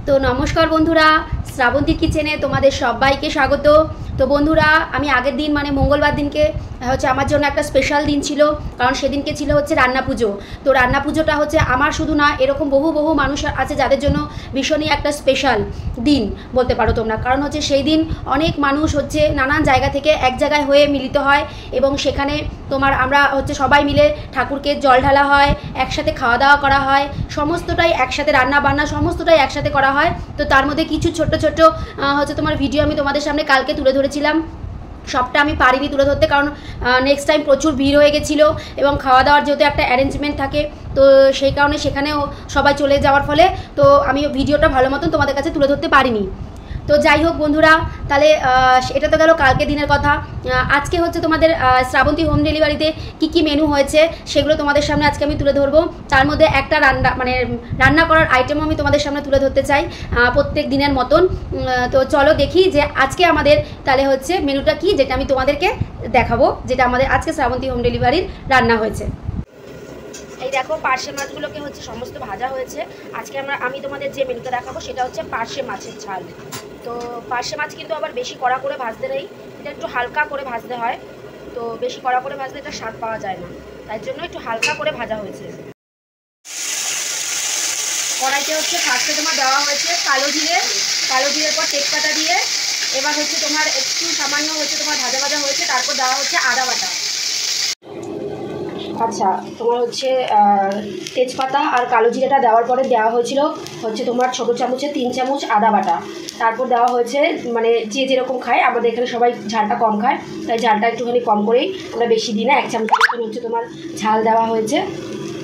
তো নমস্কার বন্ধুরা, শ্রাবন্তী কিচেনে তোমাদের সবাইকে স্বাগত। তো বন্ধুরা, আমি আগের দিন মানে মঙ্গলবার দিনকে হচ্ছে আমার জন্য একটা স্পেশাল দিন ছিল, কারণ সেদিনকে ছিল হচ্ছে রান্না পুজো। তো রান্না পুজোটা হচ্ছে আমার শুধু না, এরকম বহু বহু মানুষ আছে যাদের জন্য ভীষণই একটা স্পেশাল দিন বলতে পারো তোমরা। কারণ হচ্ছে সেই দিন অনেক মানুষ হচ্ছে নানান জায়গা থেকে এক জায়গায় হয়ে মিলিত হয় এবং সেখানে আমরা হচ্ছে সবাই মিলে ঠাকুরকে জল ঢালা হয়, একসাথে খাওয়া দাওয়া করা হয়, সমস্তটাই একসাথে, রান্না বান্না সমস্তটাই একসাথে করা হয়। তো তার মধ্যে কিছু ছোট্ট ছোট্ট হচ্ছে তোমার ভিডিও আমি তোমাদের সামনে কালকে তুলে ধরেছিলাম। সবটা আমি পারিনি তুলে ধরতে, কারণ নেক্সট টাইম প্রচুর ভিড় হয়ে গেছিলো এবং খাওয়া দাওয়ার যেহেতু একটা অ্যারেঞ্জমেন্ট থাকে, তো সেই কারণে সেখানেও সবাই চলে যাওয়ার ফলে তো আমি ভিডিওটা ভালো মতন তোমাদের কাছে তুলে ধরতে পারিনি। তো যাই হোক বন্ধুরা, তাহলে এটা তো গেল কালকে দিনের কথা। আজকে হচ্ছে তোমাদের শ্রাবন্তী হোম ডেলিভারিতে কি কি মেনু হয়েছে সেগুলো তোমাদের সামনে আজকে আমি তুলে ধরবো। তার মধ্যে একটা রান্না করার আইটেমও আমি তোমাদের সামনে তুলে ধরতে চাই প্রত্যেক দিনের মতন। তো চলো দেখি যে আজকে আমাদের তাহলে হচ্ছে মেনুটা কি, যেটা আমি তোমাদেরকে দেখাবো, যেটা আমাদের আজকে শ্রাবন্তী হোম ডেলিভারির রান্না হয়েছে। এই দেখো, পার্শে মাছগুলোকে হচ্ছে সমস্ত ভাজা হয়েছে। আজকে আমি তোমাদের যে মেনুটা দেখাবো সেটা হচ্ছে পার্শে মাছের ঝাল। তো পার্শে মাছ কিন্তু আবার বেশি কড়া করে ভাজতে নেই, এটা একটু হালকা করে ভাজতে হয়। তো বেশি কড়া করে ভাজলে এটা স্বাদ পাওয়া যায় না, তাই জন্য একটু হালকা করে ভাজা হয়েছে। কড়াইতে হচ্ছে ফার্স্টে তোমার দেওয়া হয়েছে কালো জিরের পর তেজপাতা দিয়ে, এবার হচ্ছে তোমার একটু সামান্য হচ্ছে তোমার ভাজা ভাজা হয়েছে, তারপর দেওয়া হচ্ছে আদা বাটা। আচ্ছা, তোমার হচ্ছে তেজপাতা আর কালো জিরাটা দেওয়ার পরে দেওয়া হয়েছিল হচ্ছে তোমার ছোটো চামচে 3 চামচ আদা বাটা। তারপর দেওয়া হয়েছে, মানে যে যেরকম খায়, আমাদের এখানে সবাই ঝালটা কম খায়, তাই ঝালটা একটুখানি কম করেই, আমরা বেশি দিই না, 1 চামচ মতন হচ্ছে তোমার ঝাল দেওয়া হয়েছে,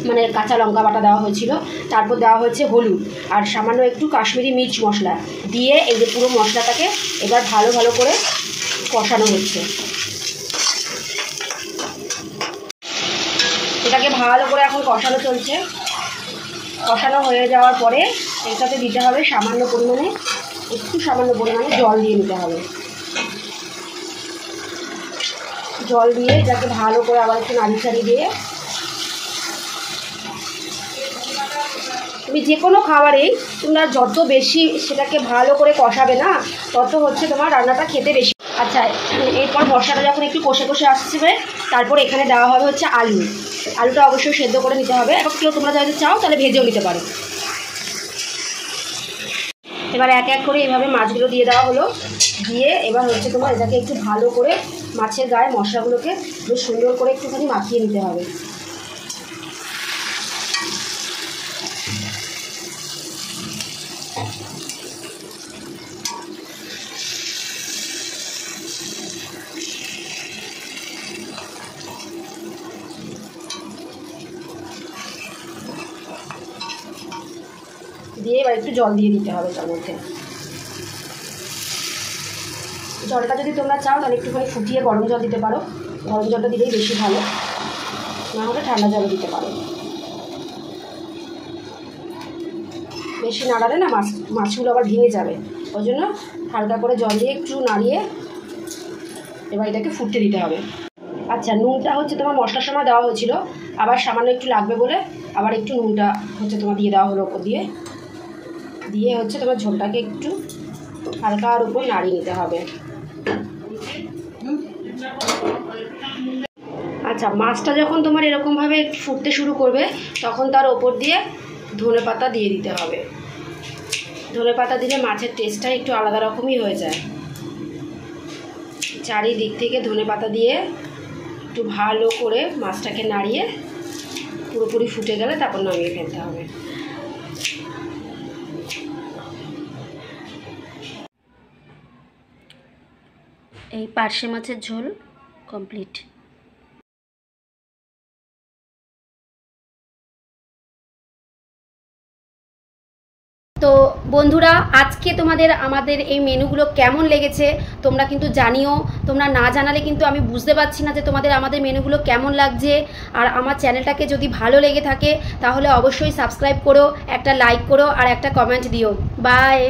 মানে কাঁচা লঙ্কা বাটা দেওয়া হয়েছিল। তারপর দেওয়া হয়েছে হলুদ আর সামান্য একটু কাশ্মীরি মির্চ মশলা দিয়ে এই যে পুরো মশলাটাকে এবার ভালো ভালো করে কষানো হচ্ছে। এটাকে ভালো করে এখন কষানো চলছে। কষানো হয়ে যাওয়ার পরে এটাতে দিতে হবে সামান্য পরিমাণে জল দিয়ে নিতে হবে। জল দিয়ে এটাকে ভালো করে আবার একটু নাড়ি দিয়ে, তুমি যে কোনো খাবারেই তোমরা যত বেশি সেটাকে ভালো করে কষাবে না, তত হচ্ছে তোমার রান্নাটা খেতে বেশি। আচ্ছা, এরপর মশলাটা যখন একটু কষে কষে আসছে, তারপর এখানে দেওয়া হবে হচ্ছে আলুটা অবশ্যই সেদ্ধ করে নিতে হবে। এখন কেউ তোমরা যদি চাও তাহলে ভেজেও নিতে পারো। এবার এক এক করে এইভাবে মাছগুলো দিয়ে দেওয়া হলো, দিয়ে এবার হচ্ছে তোমার এটাকে একটু ভালো করে মাছের গায়ে মশলাগুলোকে বেশ সুন্দর করে একটুখানি মাখিয়ে নিতে হবে। দিয়ে এবার একটু জল দিয়ে দিতে হবে তার মধ্যে। জলটা যদি তোমরা চাও তাহলে একটুখানি ফুটিয়ে গরম জল দিতে পারো, গরম জলটা দিলেই বেশি ভালো, না হলে ঠান্ডা জল দিতে পারো। বেশি নাড়ালে না মাছগুলো আবার ভেঙে যাবে, ওই জন্য হালকা করে জল দিয়ে একটু নাড়িয়ে এবার এটাকে ফুটতে দিতে হবে। আচ্ছা, নুনটা হচ্ছে তোমার মশলার সময় দেওয়া হয়েছিল, আবার সামান্য একটু লাগবে বলে আবার একটু নুনটা হচ্ছে তোমার দিয়ে দেওয়া হলো ওপর দিয়ে হচ্ছে তোমার ঝোলটাকে একটু হালকার উপর নাড়িয়ে নিতে হবে। আচ্ছা, মাছটা যখন তোমার এরকমভাবে ফুটতে শুরু করবে তখন তার ওপর দিয়ে ধনেপাতা দিয়ে দিতে হবে। ধনেপাতা দিলে মাছের টেস্টটা একটু আলাদা রকমই হয়ে যায়। চারিদিক থেকে ধনেপাতা দিয়ে একটু ভালো করে মাছটাকে নাড়িয়ে পুরোপুরি ফুটে গেলে তারপর নামিয়ে ফেলতে হবে। এই পার্শে মাছের ঝোল কমপ্লিট। তো বন্ধুরা, আজকে আমাদের এই মেনুগুলো কেমন লেগেছে তোমরা কিন্তু জানিও। তোমরা না জানালে কিন্তু আমি বুঝতে পারছি না যে আমাদের মেনুগুলো কেমন লাগছে। আর আমার চ্যানেলটাকে যদি ভালো লেগে থাকে তাহলে অবশ্যই সাবস্ক্রাইব করো, একটা লাইক করো আর একটা কমেন্ট দিও। বাই।